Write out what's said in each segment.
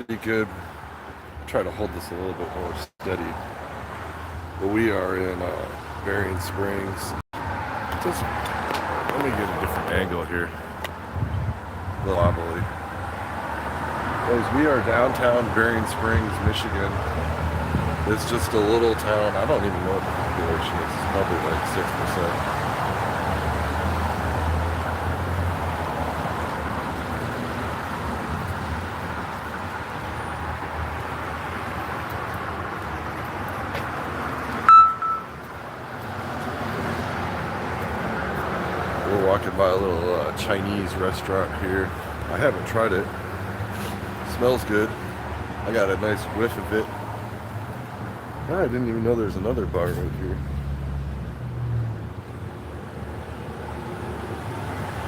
pretty good. Try to hold this a little bit more steady. But we are in Berrien Springs. Just let me get a different angle here. A little wobbly. Guys, we are downtown Berrien Springs, Michigan. It's just a little town. I don't even know what the population is. It's probably like 6%. We're walking by a little Chinese restaurant here. I haven't tried it. Smells good. I got a nice whiff of it. I didn't even know there's another bar right here.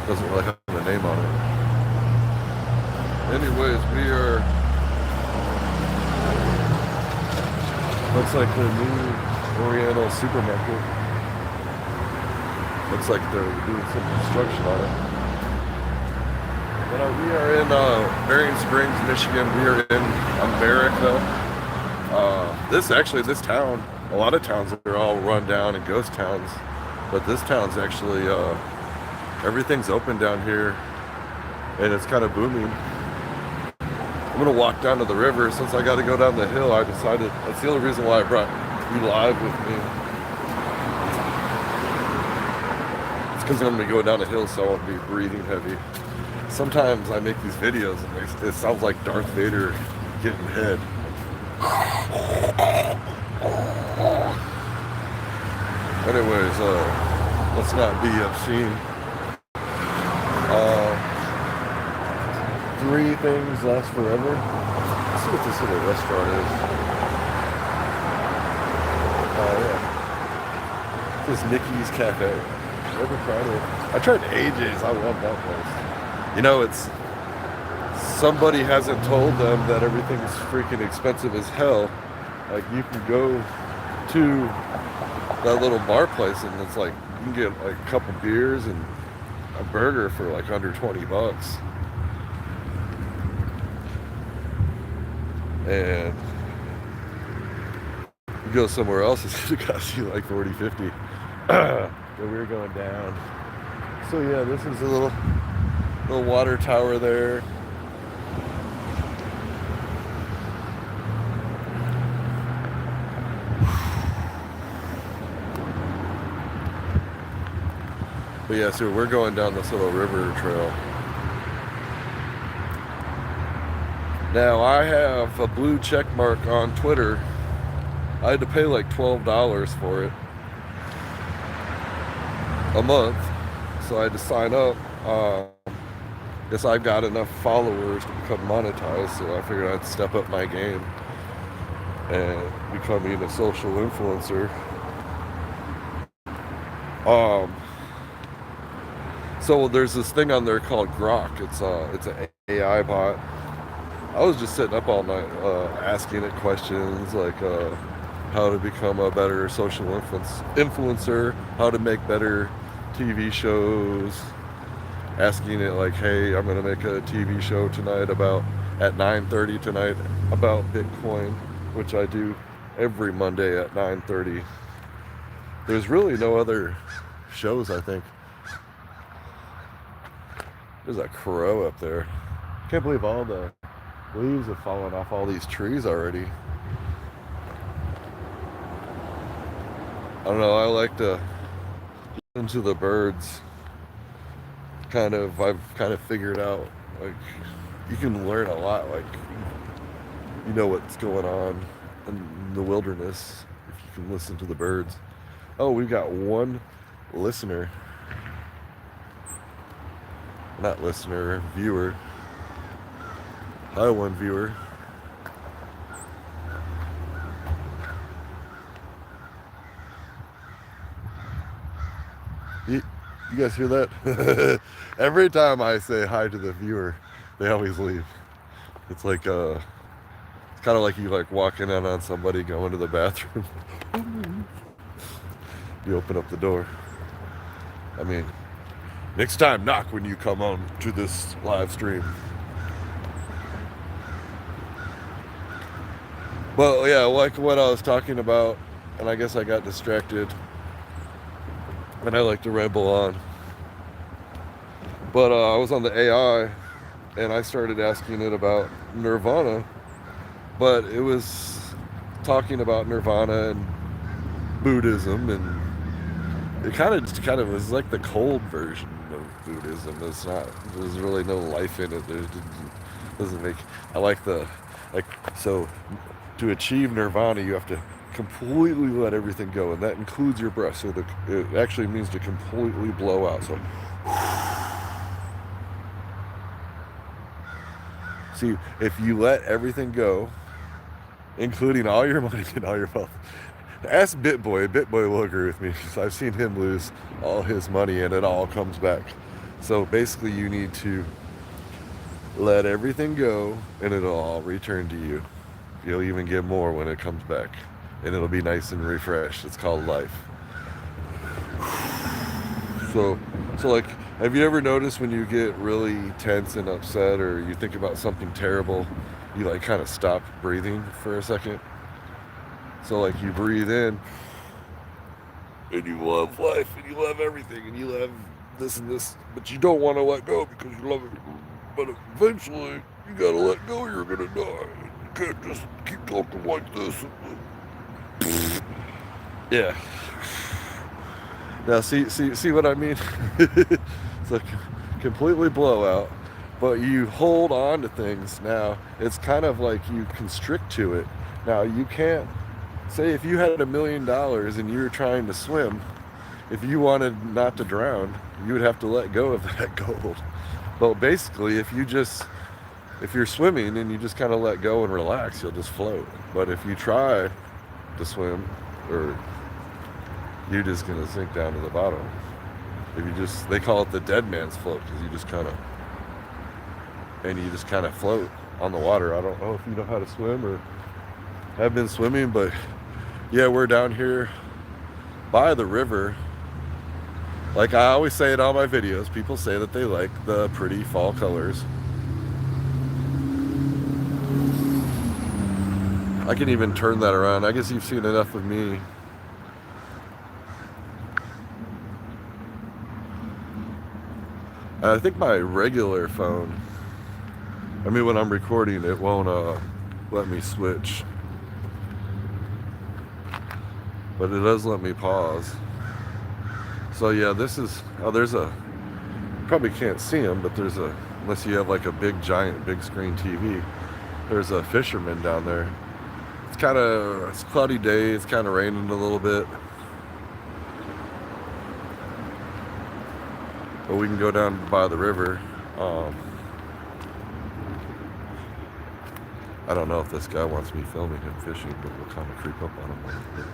Doesn't really have a name on it. Anyways, we are... Looks like the new Oriental supermarket. Looks like they're doing some construction on it. But we are in Berrien Springs, Michigan. We are in America. This town, a lot of towns are all run down and ghost towns, but this town's actually, everything's open down here, and it's kind of booming. I'm gonna walk down to the river. Since I got to go down the hill, I decided, that's the only reason why I brought you live with me. It's because I'm gonna go down the hill, so I won't be breathing heavy. Sometimes I make these videos and it sounds like Darth Vader getting head. Anyways, let's not be obscene. 3 things last forever. Let's see what this little restaurant is. Oh yeah. This is Nikki's Cafe. Never tried it. I tried AJ's. I love that place. You know, it's... Somebody hasn't told them that everything's freaking expensive as hell. Like, you can go to that little bar place and it's like, you can get like a couple beers and a burger for like under $20. And you go somewhere else, it's gonna cost you like 40, 50. So we're going down. So yeah, this is a little water tower there. But yeah, so we're going down this little river trail. Now I have a blue check mark on Twitter. I had to pay like $12 for it a month, so I had to sign up. Guess I've got enough followers to become monetized, so I figured I'd step up my game and becoming a social influencer. So there's this thing on there called Grok. It's an AI bot. I was just sitting up all night asking it questions like how to become a better social influencer, how to make better TV shows, asking it like, hey, I'm gonna make a TV show tonight at 9:30 tonight about Bitcoin, which I do every Monday at 9:30. There's really no other shows, I think. There's a crow up there. Can't believe all the leaves have fallen off all these trees already. I don't know, I like to listen to the birds. I've kind of figured out, like, you can learn a lot, like, you know what's going on in the wilderness if you can listen to the birds. Oh, we've got one listener. Not listener, viewer. Hi, one viewer. You guys hear that? Every time I say hi to the viewer, they always leave. It's like it's kind of like you like walking in on somebody going to the bathroom. You open up the door. I mean, next time, knock when you come on to this live stream. Well, yeah, like what I was talking about, and I guess I got distracted, and I like to ramble on. But I was on the AI, and I started asking it about Nirvana, but it was talking about Nirvana and Buddhism, and it kind of was like the cold version of Buddhism. It's not. There's really no life in it. There doesn't make. I like the like so. To achieve Nirvana, you have to completely let everything go, and that includes your breath. So it actually means to completely blow out. So, see, if you let everything go, including all your money and all your wealth, ask BitBoy. BitBoy will agree with me because I've seen him lose all his money and it all comes back. So basically, you need to let everything go, and it'll all return to you. You'll even get more when it comes back, and it'll be nice and refreshed. It's called life. So, so like, have you ever noticed when you get really tense and upset, or you think about something terrible, you like kind of stop breathing for a second? So like you breathe in, and you love life, and you love everything, and you love this and this, but you don't want to let go because you love it. But eventually, you gotta let go. Or you're gonna die. You can't just keep talking like this. Yeah. Now, see what I mean? It's like completely blowout, but you hold on to things. Now, it's kind of like you constrict to it. Now, you can't say if you had $1 million and you were trying to swim, if you wanted not to drown, you would have to let go of that gold. But basically, if you're swimming and you just kind of let go and relax, you'll just float. But if you try to swim, or you're just gonna sink down to the bottom. If you just, they call it the dead man's float because you just kind of float on the water. I don't know if you know how to swim or have been swimming, but yeah, we're down here by the river. Like I always say in all my videos, people say that they like the pretty fall colors. I can even turn that around. I guess you've seen enough of me. And I think my regular phone, I mean when I'm recording, it won't let me switch. But it does let me pause. So yeah, there's a, probably can't see them, but unless you have like a big screen TV, there's a fisherman down there. It's a cloudy day, it's kind of raining a little bit. But we can go down by the river. I don't know if this guy wants me filming him fishing, but we'll kind of creep up on him a little bit.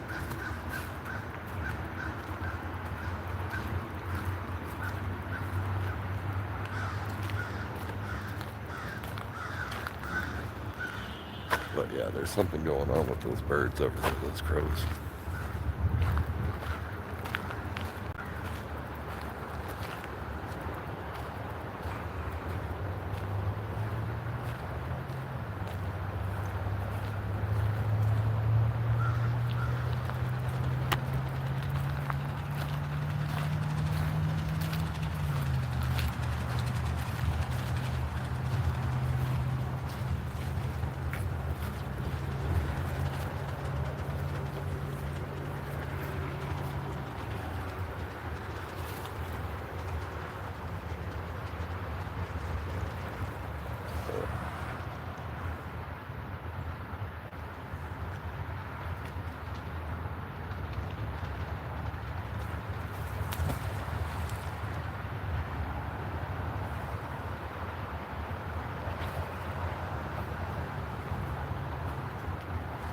But yeah, there's something going on with those birds over there, those crows.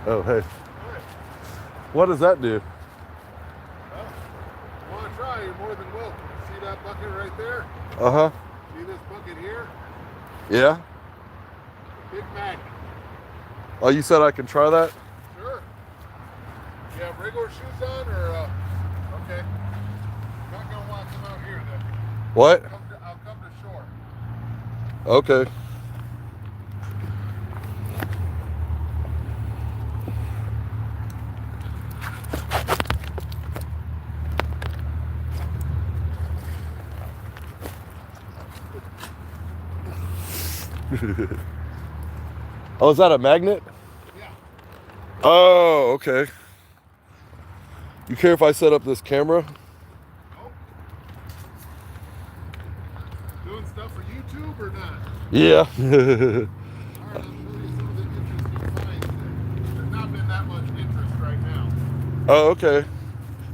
Oh, hey. What does that do? Well, you want to try, you're more than welcome. See that bucket right there? Uh-huh. See this bucket here? Yeah? Big magnet. Oh, you said I can try that? Sure. You have regular shoes on or, okay. Not going to want to come out here then. What? I'll come to shore. Okay. Oh, is that a magnet? Yeah. Oh, okay. You care if I set up this camera? Nope. Doing stuff for YouTube or not? Yeah. All right, I'll show you some of the interesting finds there. There's not been that much interest right now. Oh, okay.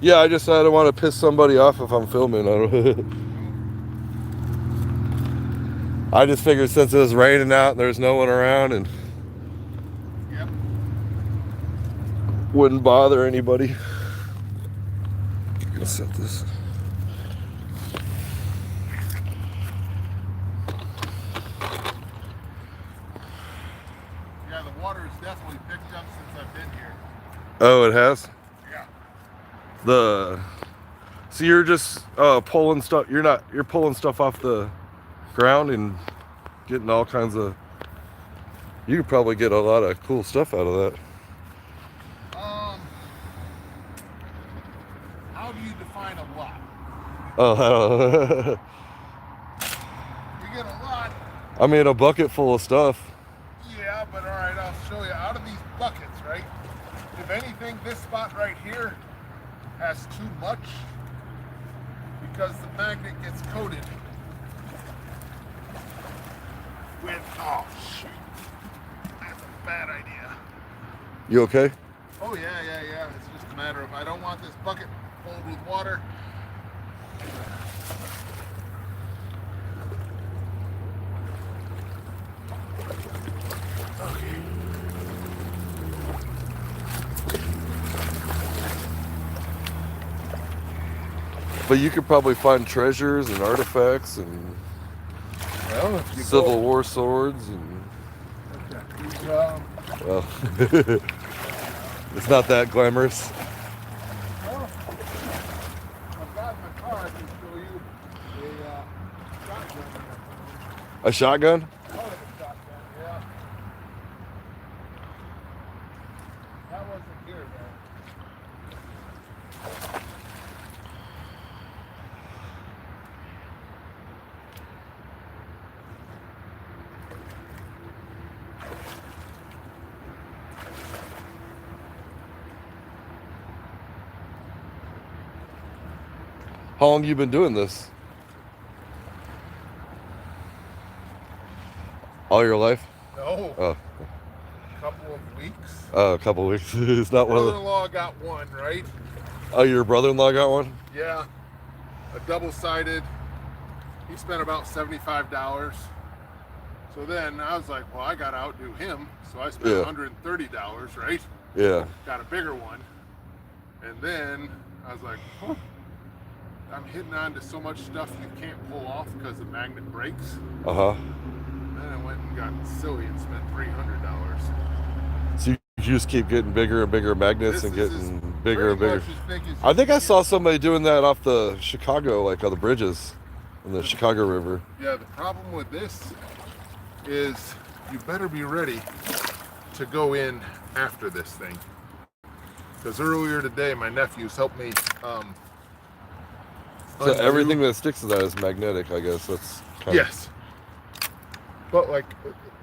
Yeah, I don't want to piss somebody off if I'm filming. I just figured since it was raining out and there's no one around and Yep. wouldn't bother anybody. I'm gonna set this. Yeah, the water has definitely picked up since I've been here. Oh, it has? Yeah. So you're just pulling stuff. You're pulling stuff off the ground and getting all kinds of. You could probably get a lot of cool stuff out of that. How do you define a lot? Oh, I don't know. You get a lot. I mean, a bucket full of stuff. Yeah, but all right, I'll show you. Out of these buckets, right? If anything, this spot right here has too much because the magnet gets coated with, oh shoot, that's a bad idea. You okay? Oh yeah. It's just a matter of I don't want this bucket filled with water. Okay. But you could probably find treasures and artifacts and Well, if you Civil War swords and. Well, it's not that glamorous. Well, I've got in my car. I can show you a shotgun. A shotgun? Oh, it's a shotgun, yeah. That wasn't here, though. How long you been doing this? All your life? No. Oh, A couple of weeks. a couple weeks. It's not one of the. Brother-in-law got one, right? Oh, your brother-in-law got one? Yeah. A double-sided. He spent about $75. So then I was like, well, I got to outdo him. So I spent $130, right? Yeah. Got a bigger one. And then I was like, huh, I'm hitting on to so much stuff you can't pull off because the magnet breaks. Uh-huh. Then I went and got silly and spent $300. So you just keep getting bigger and bigger magnets This and is getting bigger and pretty bigger. much as big as I think you I can saw get. somebody doing that off the Chicago, like on the bridges in the Chicago River. Yeah, the problem with this is you better be ready to go in after this thing. Because earlier today, my nephews helped me. So everything that sticks to that is magnetic, I guess. That's kind Yes. But like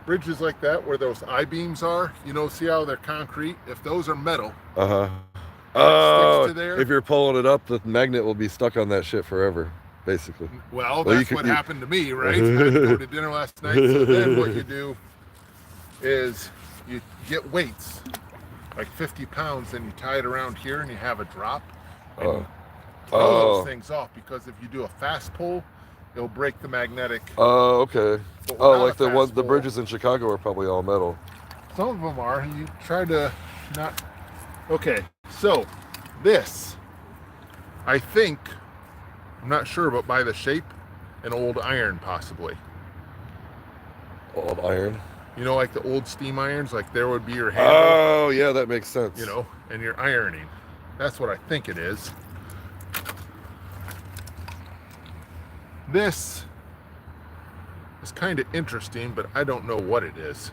bridges like that where those I-beams are, you know, see how they're concrete? If those are metal, Uh-huh. sticks Oh, to there. if you're pulling it up, the magnet will be stuck on that shit forever, basically. well, you that's could- what you- happened to me, right? I had to go to dinner last night. So then what you do is you get weights, like 50 pounds, and you tie it around here and you have a drop. And you throw Oh. those things off because if you do a fast pull, it'll break the magnetic. Oh, okay. But Oh, without like a the fast the pull- bridges in Chicago are probably all metal. Some of them are. You try to not. Okay, so this, I think, I'm not sure, but by the shape, an old iron possibly. Old iron. You know, like the old steam irons, like there would be your handle, Oh, yeah, that makes sense. you know, and you're ironing. That's what I think it is. This is kind of interesting, but I don't know what it is.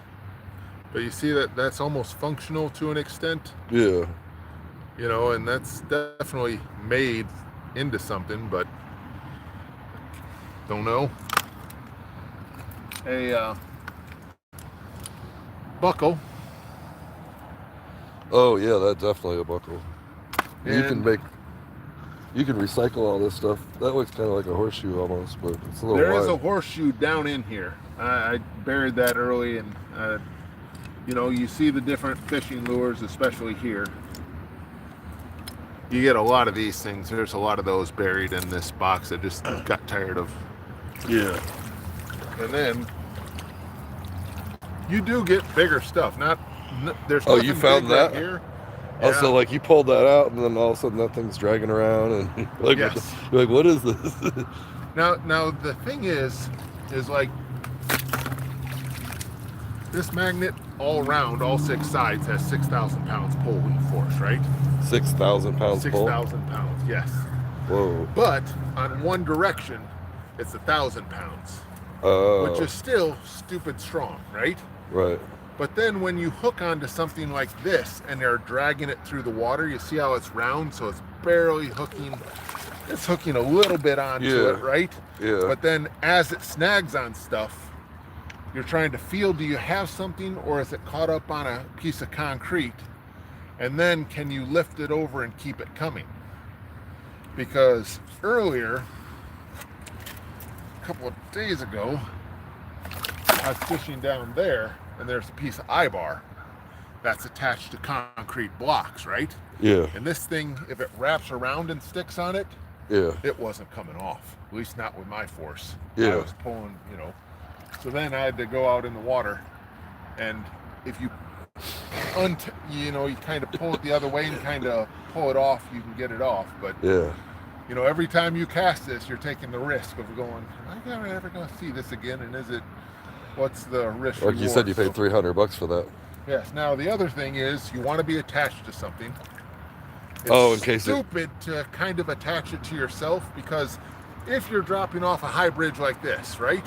But you see that that's almost functional to an extent, Yeah. you know, and that's definitely made into something, but don't know. buckle. Oh yeah, that's definitely a buckle. You can And recycle all this stuff. That looks kind of like a horseshoe almost, but it's a little there wide. is a horseshoe down in here. I buried that early, and you know, you see the different fishing lures, especially here. You get a lot of these things. There's a lot of those buried in this box. I just got tired of. Yeah. And then you do get bigger stuff. There's Oh, nothing you found big right that? here. Oh, so like you pulled that out, and then all of a sudden that thing's dragging around, and like, Yes. you're like, what is this? Now the thing is like this magnet all around, all 6 sides, has 6,000 pounds pulling force, right? 6,000 pounds pull. 6,000 pounds, yes. Whoa. But on one direction, it's 1,000 pounds, which is still stupid strong, right? Right. But then when you hook onto something like this and they're dragging it through the water, you see how it's round, so it's barely hooking. It's hooking a little bit onto it, right? Yeah. But then as it snags on stuff, you're trying to feel, do you have something, or is it caught up on a piece of concrete? And then can you lift it over and keep it coming? Because earlier, a couple of days ago, I was fishing down there, and there's a piece of eye-bar that's attached to concrete blocks, right? Yeah. And this thing, if it wraps around and sticks on it, Yeah. it wasn't coming off, at least not with my force. Yeah. I was pulling, you know. So then I had to go out in the water, and if you you kind of pull it the other way and kind of pull it off, you can get it off. But Yeah. you know, every time you cast this, you're taking the risk of going, am I ever going to see this again? And what's the risk? Like you said, you paid $300 for that. Yes. Now the other thing is, you want to be attached to something. It's in case stupid to kind of attach it to yourself, because if you're dropping off a high bridge like this, right?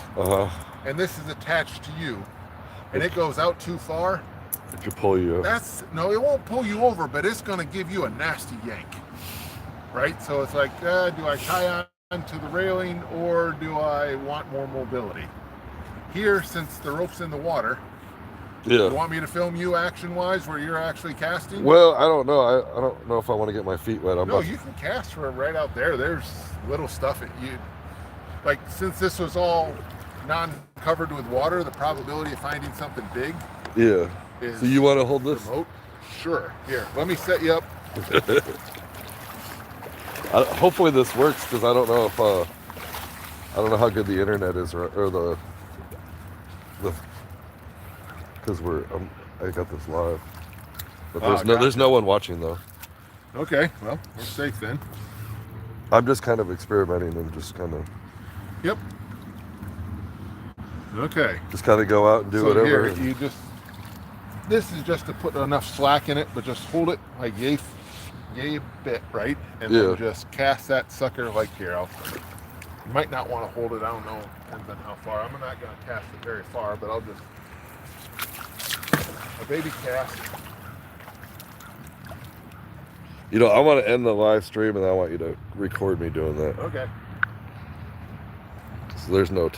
And this is attached to you, and it goes out too far, it could pull you. It won't pull you over, but it's going to give you a nasty yank, right? So it's like, do I tie on to the railing, or do I want more mobility? Here, since the rope's in the water, Yeah. you want me to film you action-wise where you're actually casting? Well, I don't know. I don't know if I want to get my feet wet. No, you can cast for right out there. There's little stuff like, since this was all non-covered with water, the probability of finding something big Yeah. is So you want to hold this? remote. Sure. Here, let me set you up. Hopefully this works, because I don't know if I don't know how good the internet is, or the because I got this live, but there's no one watching though. Okay, well, we're safe then. I'm just kind of experimenting and just kind of Yep. Okay. go out and do So whatever. here, this is just to put enough slack in it, but just hold it like yay bit, right? And then just cast that sucker like here. You might not want to hold it, I don't know, depends on how far. I'm not going to cast it very far, but I'll just, a baby cast. You know, I want to end the live stream, and I want you to record me doing that. Okay. So there's no